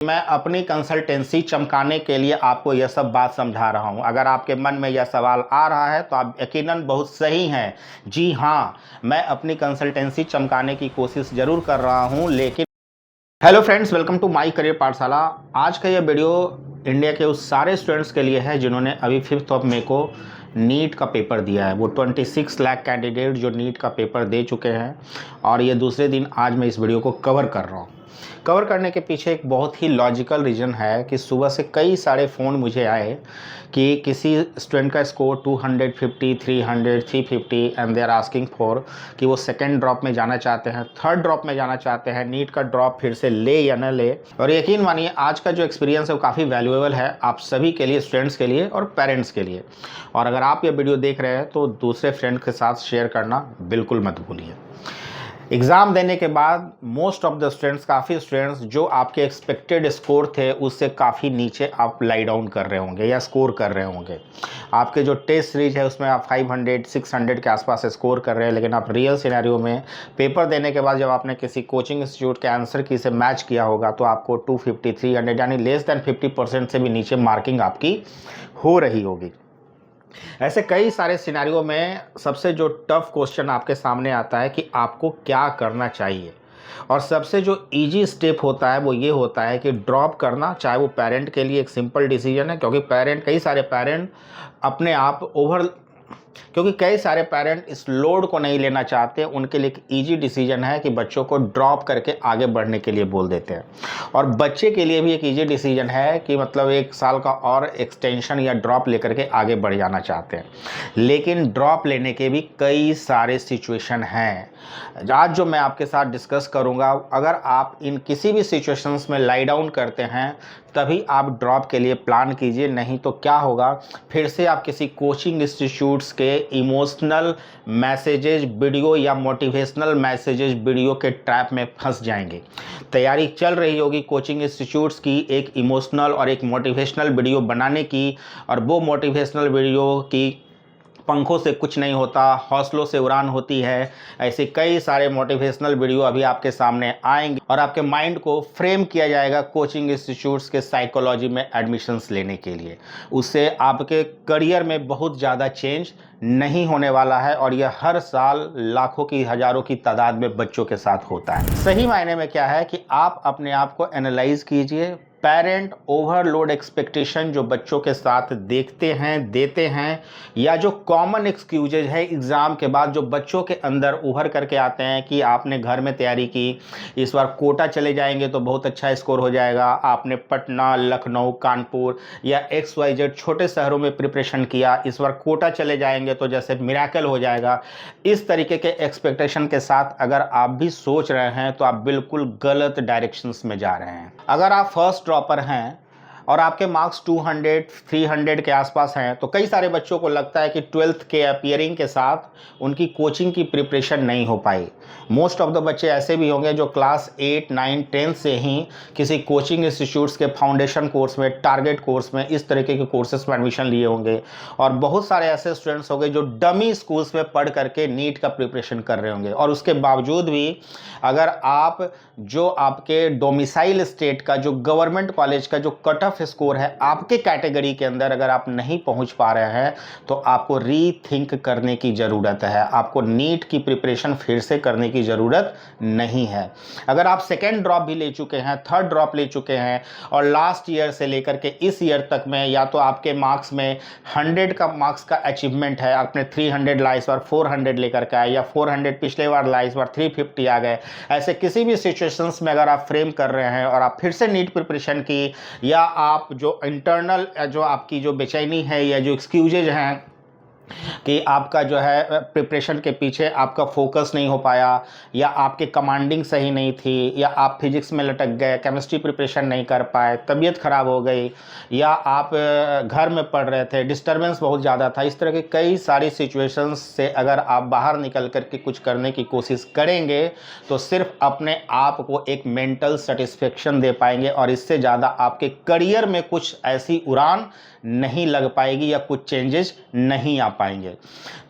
मैं अपनी कंसल्टेंसी चमकाने के लिए आपको यह सब बात समझा रहा हूं। अगर आपके मन में यह सवाल आ रहा है तो आप यकीनन बहुत सही हैं। जी हाँ, मैं अपनी कंसल्टेंसी चमकाने की कोशिश ज़रूर कर रहा हूं, लेकिन hello friends, welcome to my career Pathshala. आज का यह वीडियो इंडिया के उस सारे स्टूडेंट्स के लिए है जिन्होंने अभी 5 मई को नीट का पेपर दिया है। वो 26 लाख कैंडिडेट जो नीट का पेपर दे चुके हैं और ये दूसरे दिन आज मैं इस वीडियो को कवर कर रहा हूँ। कवर करने के पीछे एक बहुत ही लॉजिकल रीज़न है कि सुबह से कई सारे फ़ोन मुझे आए कि किसी स्टूडेंट का score 250, 300, 350 and they are asking for कि वो सेकेंड ड्रॉप में जाना चाहते हैं, थर्ड ड्रॉप में जाना चाहते हैं, नीट का ड्रॉप फिर से ले या न ले। और यकीन मानिए आज का जो एक्सपीरियंस है वो काफ़ी वैल्यूएबल है आप सभी के लिए, स्टूडेंट्स के लिए और पेरेंट्स के लिए। और अगर आप ये वीडियो देख रहे हैं तो दूसरे फ्रेंड के साथ शेयर करना बिल्कुल मत भूलिए। एग्ज़ाम देने के बाद मोस्ट ऑफ द स्टूडेंट्स, काफ़ी स्टूडेंट्स जो आपके एक्सपेक्टेड स्कोर थे उससे काफ़ी नीचे आप लाई डाउन कर रहे होंगे या स्कोर कर रहे होंगे। आपके जो टेस्ट सीरीज है उसमें आप 500, 600 के आसपास स्कोर कर रहे हैं, लेकिन आप रियल सिनेरियो में पेपर देने के बाद जब आपने किसी कोचिंग इंस्टीट्यूट के आंसर की से मैच किया होगा तो आपको 250, 300 यानी लेस दैन 50% से भी नीचे मार्किंग आपकी हो रही होगी। ऐसे कई सारे सिनेरियो में सबसे जो टफ क्वेश्चन आपके सामने आता है कि आपको क्या करना चाहिए। और सबसे जो इजी स्टेप होता है वो ये होता है कि ड्रॉप करना, चाहे वो पेरेंट के लिए एक सिंपल डिसीजन है, क्योंकि कई सारे पेरेंट अपने आप क्योंकि कई सारे पेरेंट इस लोड को नहीं लेना चाहते। उनके लिए एक ईजी डिसीजन है कि बच्चों को ड्रॉप करके आगे बढ़ने के लिए बोल देते हैं। और बच्चे के लिए भी एक ईजी डिसीजन है कि मतलब 1 साल का और एक्सटेंशन या ड्रॉप लेकर के आगे बढ़ जाना चाहते हैं। लेकिन ड्रॉप लेने के भी कई सारे सिचुएशन हैं आज जो मैं आपके साथ डिस्कस करूंगा। अगर आप इन किसी भी सिचुएशंस में लाई डाउन करते हैं तभी आप ड्रॉप के लिए प्लान कीजिए, नहीं तो क्या होगा, फिर से आप किसी कोचिंग इंस्टीट्यूट्स के इमोशनल मैसेजेस वीडियो या मोटिवेशनल मैसेजेस वीडियो के ट्रैप में फंस जाएंगे। तैयारी चल रही होगी कोचिंग इंस्टीट्यूट्स की एक इमोशनल और एक मोटिवेशनल वीडियो बनाने की, और वो मोटिवेशनल वीडियो की पंखों से कुछ नहीं होता, हौसलों से उड़ान होती है। ऐसे कई सारे मोटिवेशनल वीडियो अभी आपके सामने आएंगे और आपके माइंड को फ्रेम किया जाएगा कोचिंग इंस्टीट्यूट्स के साइकोलॉजी में एडमिशन्स लेने के लिए। उससे आपके करियर में बहुत ज़्यादा चेंज नहीं होने वाला है और यह हर साल लाखों की, हज़ारों की तादाद में बच्चों के साथ होता है। सही मायने में क्या है कि आप अपने आप को एनालाइज कीजिए। पेरेंट ओवरलोड एक्सपेक्टेशन जो बच्चों के साथ देखते हैं, देते हैं, या जो कॉमन एक्सक्यूजेज है एग्ज़ाम के बाद जो बच्चों के अंदर उभर करके आते हैं कि आपने घर में तैयारी की, इस बार कोटा चले जाएंगे तो बहुत अच्छा स्कोर हो जाएगा, आपने पटना, लखनऊ, कानपुर या XYZ छोटे शहरों में प्रिपरेशन किया, इस बार कोटा चले जाएंगे तो जैसे मिरेकल हो जाएगा। इस तरीके के एक्सपेक्टेशन के साथ अगर आप भी सोच रहे हैं तो आप बिल्कुल गलत डायरेक्शंस में जा रहे हैं। अगर आप फर्स्ट ड्रॉपर हैं और आपके मार्क्स 200, 300 के आसपास हैं तो कई सारे बच्चों को लगता है कि 12th के अपीयरिंग के साथ उनकी कोचिंग की प्रिपरेशन नहीं हो पाई। मोस्ट ऑफ द बच्चे ऐसे भी होंगे जो क्लास 8, 9, 10 से ही किसी कोचिंग इंस्टीट्यूट्स के फाउंडेशन कोर्स में, टारगेट कोर्स में, इस तरीके के कोर्सेज में एडमिशन लिए होंगे। और बहुत सारे ऐसे स्टूडेंट्स होंगे जो डमी स्कूल्स में पढ़ करके नीट का प्रिपरेशन कर रहे होंगे। और उसके बावजूद भी अगर आप जो आपके डोमिसाइल स्टेट का, जो गवर्नमेंट कॉलेज का जो कट ऑफ स्कोर है आपके कैटेगरी के अंदर अगर आप नहीं पहुंच पा रहे हैं तो आपको रीथिंक करने की ज़रूरत है। आपको नीट की प्रिपरेशन फिर से करने की ज़रूरत नहीं है। अगर आप सेकेंड ड्रॉप भी ले चुके हैं, थर्ड ड्रॉप ले चुके हैं और लास्ट ईयर से लेकर के इस ईयर तक में या तो आपके मार्क्स में 100 का मार्क्स का अचीवमेंट है, आपने 300 ला, इस बार 400 लेकर के आए, या 400 पिछले बार ला, इस बार 350 आ गए। ऐसे किसी भी सिचुएशंस में अगर आप फ्रेम कर रहे हैं और आप फिर से नीट प्रिपरेशन की, या आप जो इंटरनल जो आपकी जो बेचैनी है या जो एक्सक्यूजेज हैं कि आपका जो है प्रिपरेशन के पीछे आपका फोकस नहीं हो पाया, या आपके कमांडिंग सही नहीं थी, या आप फिजिक्स में लटक गए, केमिस्ट्री प्रिपरेशन नहीं कर पाए, तबीयत ख़राब हो गई, या आप घर में पढ़ रहे थे, डिस्टर्बेंस बहुत ज़्यादा था, इस तरह की कई सारी सिचुएशंस से अगर आप बाहर निकल करके कुछ करने की कोशिश करेंगे तो सिर्फ अपने आप को एक मेंटल सेटिस्फेक्शन दे पाएंगे और इससे ज़्यादा आपके करियर में कुछ ऐसी उड़ान नहीं लग पाएगी या कुछ चेंजेस नहीं आ पाएंगे।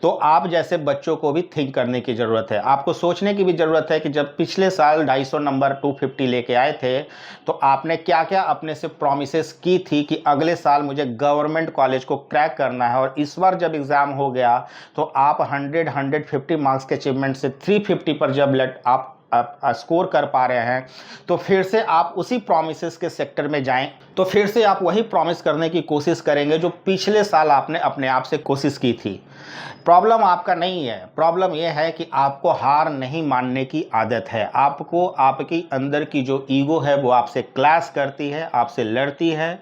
तो आप जैसे बच्चों को भी थिंक करने की ज़रूरत है, आपको सोचने की भी ज़रूरत है कि जब पिछले साल 250 नंबर 250 लेके आए थे तो आपने क्या क्या अपने से प्रॉमिसेस की थी कि अगले साल मुझे गवर्नमेंट कॉलेज को क्रैक करना है, और इस बार जब एग्ज़ाम हो गया तो आप 150 मार्क्स के अचीवमेंट से 350 पर जब आप स्कोर कर पा रहे हैं तो फिर से आप उसी प्रॉमिसेस के सेक्टर में जाएं, तो फिर से आप वही प्रॉमिस करने की कोशिश करेंगे जो पिछले साल आपने अपने आप से कोशिश की थी। प्रॉब्लम आपका नहीं है, प्रॉब्लम यह है कि आपको हार नहीं मानने की आदत है। आपको आपकी अंदर की जो ईगो है वो आपसे क्लैश करती है, आपसे लड़ती है,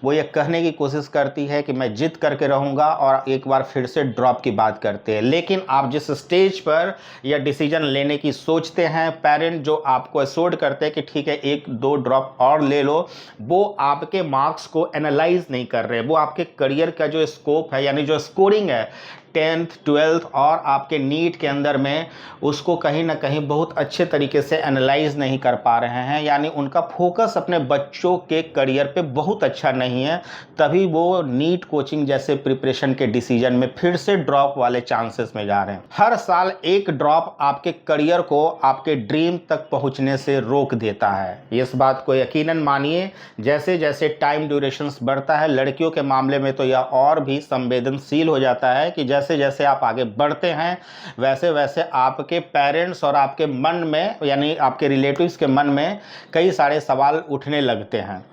वो ये कहने की कोशिश करती है कि मैं जिद करके रहूँगा, और एक बार फिर से ड्रॉप की बात करते हैं। लेकिन आप जिस स्टेज पर यह डिसीजन लेने की सोचते हैं, पेरेंट जो आपको एश्योर्ड करते हैं कि ठीक है 1-2 ड्रॉप और ले लो, वो आपके मार्क्स को एनालाइज नहीं कर रहे, वो आपके करियर का जो स्कोप है यानी जो स्कोरिंग है 10th 12th और आपके नीट के अंदर में, उसको कहीं ना कहीं बहुत अच्छे तरीके से एनालाइज नहीं कर पा रहे हैं, यानी उनका फोकस अपने बच्चों के करियर पे बहुत अच्छा नहीं है, तभी वो नीट कोचिंग जैसे प्रिपरेशन के डिसीजन में फिर से ड्रॉप वाले चांसेस में जा रहे हैं। हर साल एक ड्रॉप आपके करियर को आपके ड्रीम तक पहुंचने से रोक देता है, इस बात को यकीनन मानिए। जैसे जैसे टाइम ड्यूरेशंस बढ़ता है, लड़कियों के मामले में तो यह और भी संवेदनशील हो जाता है कि जैसे जैसे आप आगे बढ़ते हैं वैसे वैसे आपके पेरेंट्स और आपके मन में यानी आपके रिलेटिव्स के मन में कई सारे सवाल उठने लगते हैं।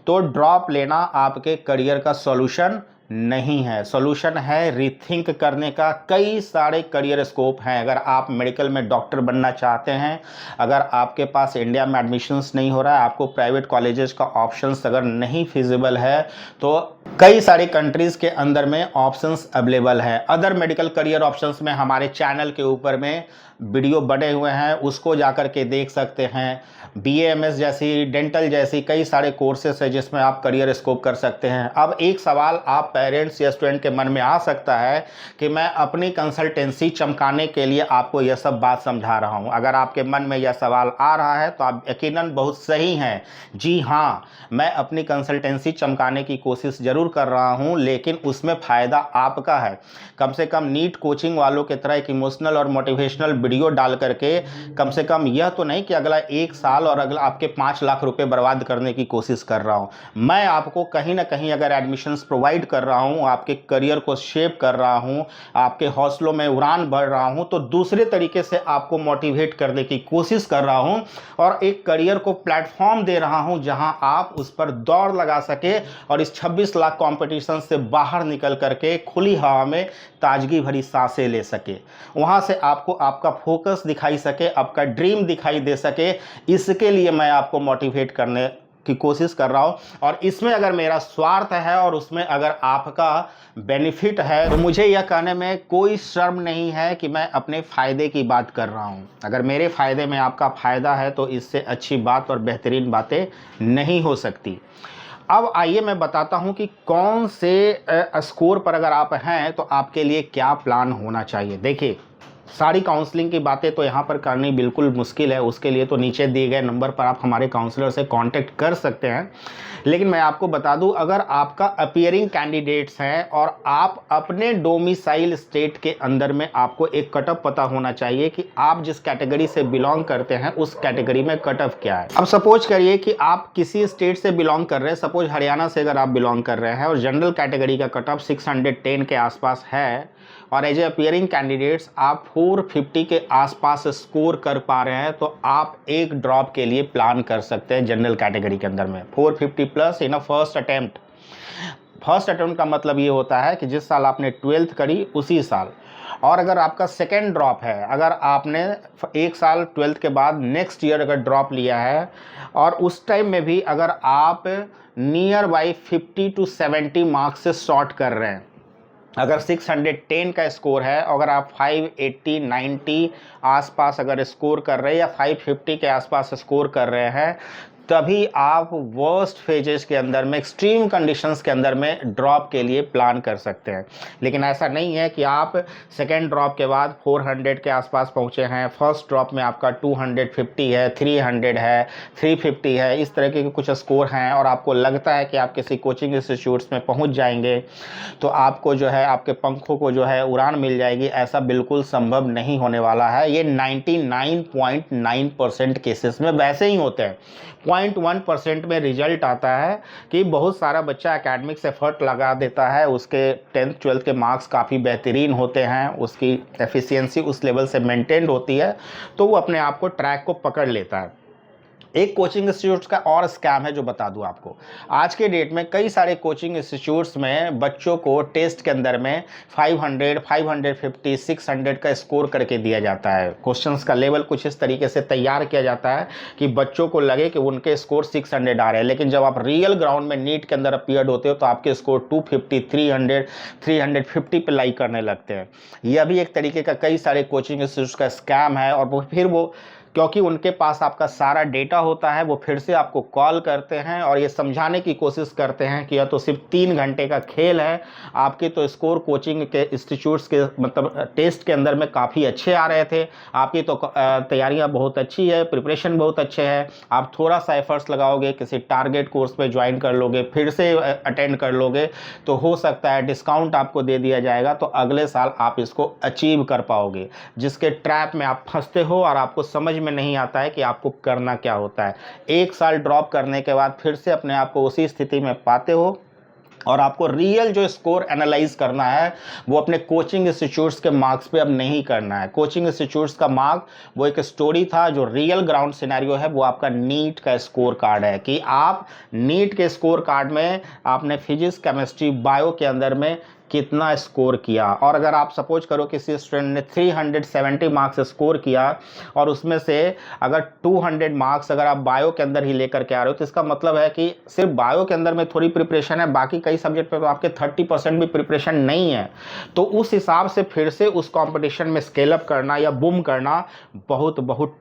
तो ड्रॉप लेना आपके करियर का सॉल्यूशन नहीं है, सॉल्यूशन है रीथिंक करने का। कई सारे करियर स्कोप हैं। अगर आप मेडिकल में डॉक्टर बनना चाहते हैं, अगर आपके पास इंडिया में एडमिशन्स नहीं हो रहा है, आपको प्राइवेट कॉलेजेस का ऑप्शंस अगर नहीं फिजिबल है, तो कई सारी कंट्रीज़ के अंदर में ऑप्शंस अवेलेबल है। अदर मेडिकल करियर ऑप्शंस में हमारे चैनल के ऊपर में वीडियो बने हुए हैं, उसको जाकर के देख सकते हैं। BAMS जैसी, डेंटल जैसी कई सारे कोर्सेस है जिसमें आप करियर स्कोप कर सकते हैं। अब एक सवाल आप पेरेंट्स या स्टूडेंट के मन में आ सकता है कि मैं अपनी कंसल्टेंसी चमकाने के लिए आपको यह सब बात समझा रहा हूं। अगर आपके मन में यह सवाल आ रहा है तो आप यकीनन बहुत सही हैं। जी हाँ, मैं अपनी कंसल्टेंसी चमकाने की कोशिश ज़रूर कर रहा हूं, लेकिन उसमें फ़ायदा आपका है। कम से कम नीट कोचिंग वालों की तरह एक इमोशनल और मोटिवेशनल वीडियो डाल करके कम से कम यह तो नहीं कि अगला 1 साल और अगला आपके 5 लाख रुपए बर्बाद करने की कोशिश कर रहा हूं। मैं आपको कहीं ना कहीं अगर एडमिशन्स प्रोवाइड कर रहा हूं, आपके करियर को शेप कर रहा हूं, आपके हौसलों में उड़ान भर रहा हूं, तो दूसरे तरीके से आपको मोटिवेट करने की कोशिश कर रहा हूं और एक करियर को प्लेटफॉर्म दे रहा हूं जहां आप उस पर दौड़ लगा सके और इस 26 लाख कॉम्पिटिशन से बाहर निकल करके खुली हवा में ताजगी भरी सांसें ले सके, वहां से आपको आपका फोकस दिखाई सके, आपका ड्रीम दिखाई दे सके। इसके लिए मैं आपको मोटिवेट करने की कोशिश कर रहा हूं, और इसमें अगर मेरा स्वार्थ है और उसमें अगर आपका बेनिफिट है तो मुझे यह कहने में कोई शर्म नहीं है कि मैं अपने फ़ायदे की बात कर रहा हूं। अगर मेरे फ़ायदे में आपका फ़ायदा है तो इससे अच्छी बात और बेहतरीन बातें नहीं हो सकती। अब आइए मैं बताता हूं कि कौन से स्कोर पर अगर आप हैं तो आपके लिए क्या प्लान होना चाहिए। देखिए, सारी काउंसलिंग की बातें तो यहाँ पर करनी बिल्कुल मुश्किल है, उसके लिए तो नीचे दिए गए नंबर पर आप हमारे काउंसलर से कांटेक्ट कर सकते हैं। लेकिन मैं आपको बता दूं, अगर आपका अपीयरिंग कैंडिडेट्स हैं और आप अपने डोमिसाइल स्टेट के अंदर में, आपको एक कट ऑफ पता होना चाहिए कि आप जिस कैटेगरी से बिलोंग करते हैं उस कैटेगरी में कट ऑफ क्या है। अब सपोज करिए कि आप किसी स्टेट से बिलोंग कर रहे हैं, सपोज हरियाणा से अगर आप बिलोंग कर रहे हैं और जनरल कैटेगरी का कट ऑफ 610 के आसपास है और एज ए अपीयरिंग कैंडिडेट्स आप 450 के आसपास स्कोर कर पा रहे हैं, तो आप एक ड्रॉप के लिए प्लान कर सकते हैं जनरल कैटेगरी के अंदर में 450 plus in a first attempt. First attempt का मतलब ये होता है कि जिस साल आपने 12th करी उसी साल। और अगर आपका सेकेंड ड्रॉप है, अगर आपने एक साल 12th के बाद नेक्स्ट ईयर अगर ड्रॉप लिया है और उस टाइम में भी अगर आप नियर बाई 50 to 70 मार्क्स से शॉर्ट कर रहे हैं, अगर 610 का स्कोर है, अगर आप 580 90 आसपास अगर स्कोर कर रहे हैं या 550 के आसपास स्कोर कर रहे हैं, तभी आप वर्स्ट फेजेस के अंदर में, एक्सट्रीम कंडीशंस के अंदर में ड्रॉप के लिए प्लान कर सकते हैं। लेकिन ऐसा नहीं है कि आप सेकेंड ड्रॉप के बाद 400 के आसपास पहुंचे हैं, फर्स्ट ड्रॉप में आपका 250 है, 300 है, 350 है, इस तरह के कुछ स्कोर हैं और आपको लगता है कि आप किसी कोचिंग इंस्टीट्यूट्स में पहुंच जाएंगे तो आपको जो है आपके पंखों को जो है उड़ान मिल जाएगी। ऐसा बिल्कुल संभव नहीं होने वाला है। ये 99.9% केसेस में वैसे ही होते हैं। 0.1% में रिजल्ट आता है कि बहुत सारा बच्चा एकेडमिक्स एफर्ट लगा देता है, उसके 10th 12th के मार्क्स काफ़ी बेहतरीन होते हैं, उसकी एफिशिएंसी उस लेवल से मेंटेन्ड होती है, तो वो अपने आप को ट्रैक को पकड़ लेता है। एक कोचिंग इंस्टीट्यूट्स का और स्कैम है जो बता दूं आपको। आज के डेट में कई सारे कोचिंग इंस्टीट्यूट्स में बच्चों को टेस्ट के अंदर में 500, 550, 600 का स्कोर करके दिया जाता है। क्वेश्चंस का लेवल कुछ इस तरीके से तैयार किया जाता है कि बच्चों को लगे कि उनके स्कोर 600 आ रहे हैं, लेकिन जब आप रियल ग्राउंड में नीट के अंदर अपीयर्ड होते हो तो आपके स्कोर 250, 300, 350 पे लाइक करने लगते हैं। यह भी एक तरीके का कई सारे कोचिंग इंस्टीट्यूट्स का स्कैम है। और फिर वो क्योंकि उनके पास आपका सारा डेटा होता है, वो फिर से आपको कॉल करते हैं और ये समझाने की कोशिश करते हैं कि यह तो सिर्फ 3 घंटे का खेल है, आपके तो स्कोर कोचिंग के इंस्टीट्यूट्स के मतलब टेस्ट के अंदर में काफ़ी अच्छे आ रहे थे, आपकी तो तैयारियां बहुत अच्छी है, प्रिपरेशन बहुत अच्छे है, आप थोड़ा सा एफर्ट्स लगाओगे, किसी टारगेट कोर्स पे ज्वाइन कर लोगे, फिर से अटेंड कर लोगे तो हो सकता है डिस्काउंट आपको दे दिया जाएगा, तो अगले साल आप इसको अचीव कर पाओगे। जिसके ट्रैप में आप फंसते हो और आपको समझ में नहीं आता है कि आपको करना क्या होता है। 1 साल ड्रॉप करने के बाद फिर से अपने आप को उसी स्थिति में पाते हो और आपको रियल जो स्कोर एनालाइज करना है वो अपने कोचिंग इंस्टीट्यूट्स के मार्क्स पे अब नहीं करना है। कोचिंग इंस्टीट्यूट्स का मार्क वो एक स्टोरी था, जो रियल ग्राउंड सिनेरियो है वो आपका नीट का स्कोर कार्ड है कि आप नीट के स्कोर कार्ड में आपने फिजिक्स, केमिस्ट्री, बायो के अंदर में कितना स्कोर किया। और अगर आप सपोज करो किसी स्टूडेंट ने 370 मार्क्स स्कोर किया और उसमें से अगर 200 मार्क्स अगर आप बायो के अंदर ही लेकर के आ रहे हो तो इसका मतलब है कि सिर्फ बायो के अंदर में थोड़ी प्रिपरेशन है, बाकी कई सब्जेक्ट पे तो आपके 30% भी प्रिपरेशन नहीं है। तो उस हिसाब से फिर से उस कॉम्पिटिशन में स्केल अप करना या बूम करना बहुत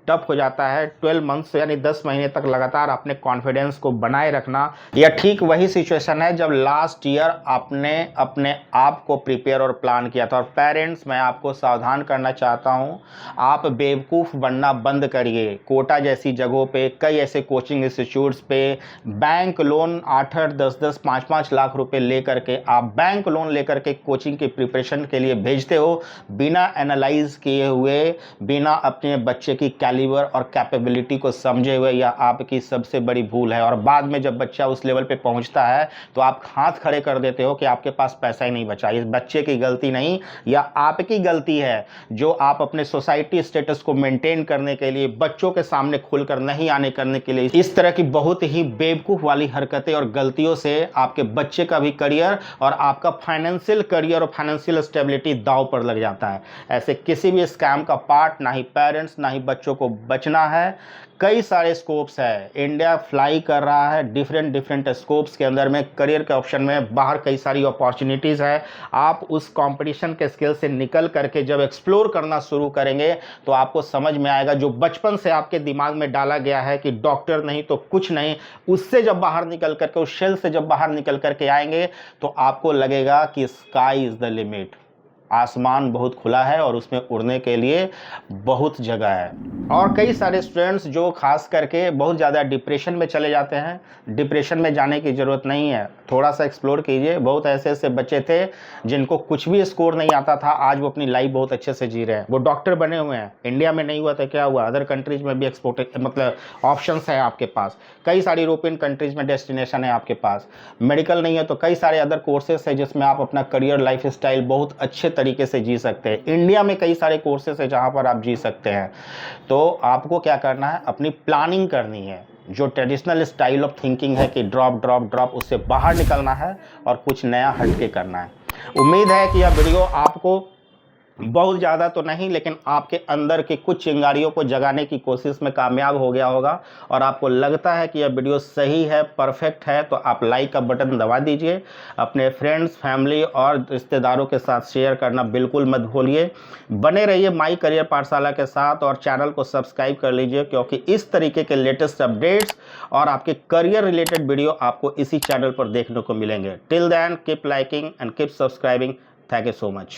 टफ हो जाता है। 12 मंथ्स यानी 10 महीने तक लगातार अपने कॉन्फिडेंस को बनाए रखना, या ठीक वही सिचुएशन है जब लास्ट ईयर आपने अपने आपको प्रिपेयर और प्लान किया था। और पेरेंट्स, मैं आपको सावधान करना चाहता हूं, आप बेवकूफ़ बनना बंद करिए। कोटा जैसी जगहों पे, कई ऐसे कोचिंग इंस्टीट्यूट्स पे बैंक लोन 8-8, 10-10, 5-5 लाख रुपए लेकर के आप बैंक लोन लेकर के कोचिंग की प्रिपरेशन के लिए भेजते हो, बिना एनालाइज किए हुए, बिना अपने बच्चे की कैलिबर और कैपेबिलिटी को समझे हुए। यह आपकी सबसे बड़ी भूल है। और बाद में जब बच्चा उस लेवल पे पहुंचता है तो आप हाथ खड़े कर देते हो कि आपके पास पैसा ही नहीं बचा। इस बच्चे की गलती नहीं, या आपकी गलती है जो आप अपने सोसाइटी स्टेटस को मेंटेन करने के लिए, बच्चों के सामने खुलकर नहीं आने करने के लिए इस तरह की बहुत ही बेवकूफ वाली हरकतें और गलतियों से आपके बच्चे का भी करियर और आपका फाइनेंशियल करियर और फाइनेंशियल स्टेबिलिटी दांव पर लग जाता है। ऐसे किसी भी स्कैम का पार्ट ना ही पेरेंट्स ना ही बच्चों को बचना है। कई सारे स्कोप्स है, इंडिया फ्लाई कर रहा है डिफरेंट स्कोप्स के अंदर में, करियर के ऑप्शन में बाहर कई सारी अपॉर्चुनिटीज़ है। आप उस कंपटीशन के स्किल से निकल करके जब एक्सप्लोर करना शुरू करेंगे तो आपको समझ में आएगा, जो बचपन से आपके दिमाग में डाला गया है कि डॉक्टर नहीं तो कुछ नहीं, उससे जब बाहर निकल करके, उस शेल से जब बाहर निकल करके आएंगे तो आपको लगेगा कि स्काई इज़ द लिमिट। आसमान बहुत खुला है और उसमें उड़ने के लिए बहुत जगह है। और कई सारे स्टूडेंट्स जो खास करके बहुत ज़्यादा डिप्रेशन में चले जाते हैं, डिप्रेशन में जाने की ज़रूरत नहीं है, थोड़ा सा एक्सप्लोर कीजिए। बहुत ऐसे बच्चे थे जिनको कुछ भी स्कोर नहीं आता था, आज वो अपनी लाइफ बहुत अच्छे से जी रहे हैं, वो डॉक्टर बने हुए हैं। इंडिया में नहीं हुआ तो क्या हुआ, अदर कंट्रीज में भी एक्सपोर्ट मतलब ऑप्शंस है आपके पास, कई सारी यूरोपियन कंट्रीज में डेस्टिनेशन है आपके पास। मेडिकल नहीं है तो कई सारे अदर कोर्सेज है जिसमें आप अपना करियर, लाइफ स्टाइल बहुत अच्छे तरीके से जी सकते हैं। इंडिया में कई सारे कोर्सेज है जहां पर आप जी सकते हैं। तो आपको क्या करना है, अपनी प्लानिंग करनी है। जो ट्रेडिशनल स्टाइल ऑफ थिंकिंग है कि ड्रॉप, उससे बाहर निकलना है और कुछ नया हटके करना है। उम्मीद है कि यह वीडियो आपको बहुत ज़्यादा तो नहीं, लेकिन आपके अंदर के कुछ चिंगारियों को जगाने की कोशिश में कामयाब हो गया होगा और आपको लगता है कि यह वीडियो सही है, परफेक्ट है, तो आप लाइक का बटन दबा दीजिए। अपने फ्रेंड्स, फैमिली और रिश्तेदारों के साथ शेयर करना बिल्कुल मत भूलिए। बने रहिए माई करियर पाठशाला के साथ और चैनल को सब्सक्राइब कर लीजिए, क्योंकि इस तरीके के लेटेस्ट अपडेट्स और आपके करियर रिलेटेड वीडियो आपको इसी चैनल पर देखने को मिलेंगे। Till then keep liking and keep subscribing. Thank you so much.